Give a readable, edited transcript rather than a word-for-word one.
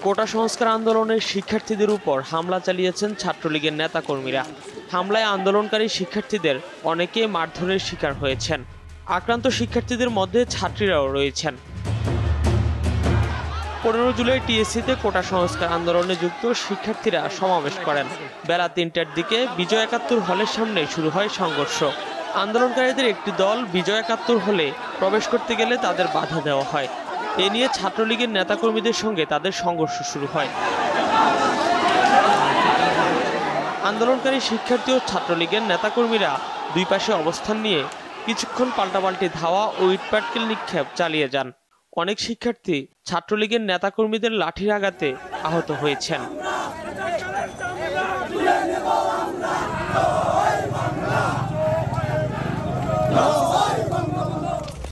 কোটা সংস্কার আন্দোলনের শিক্ষার্থীদের উপর হামলা চালিয়েছেন ছাত্রলীগের নেতাকর্মীরা। হামলায় আন্দোলনকারী শিক্ষার্থীদের অনেকে মারধরের শিকার হয়েছেন। আক্রান্ত শিক্ষার্থীদের মধ্যে ছাত্রীরাও রয়েছেন। 15 জুলাই টিএসসিতে কোটা সংস্কার আন্দোলনে যুক্ত শিক্ষার্থীরা সমাবেশ করেন। বেলা 3টার দিকে বিজয় 71 হলের সামনে শুরু হয় সংঘর্ষ। আন্দোলনকারীদের একটি দল বিজয় 71 হলে প্রবেশ করতে গেলে তাদের বাধা দেওয়া হয়। এ নিয়ে ছাত্রলীগের নেতাকর্মীদের সঙ্গে তাদের সংঘর্ষ শুরু হয়। আন্দোলনকারী শিক্ষার্থী ও ছাত্রলীগের নেতাকর্মীরা দুই পাশে অবস্থান নিয়ে কিছুক্ষণ পাল্টাপাল্টি ধাওয়া ও ইটপাটকেল নিক্ষেপ চালিয়ে যান। অনেক শিক্ষার্থী ছাত্রলীগের নেতাকর্মীদের লাঠির আঘাতে আহত হয়েছেন।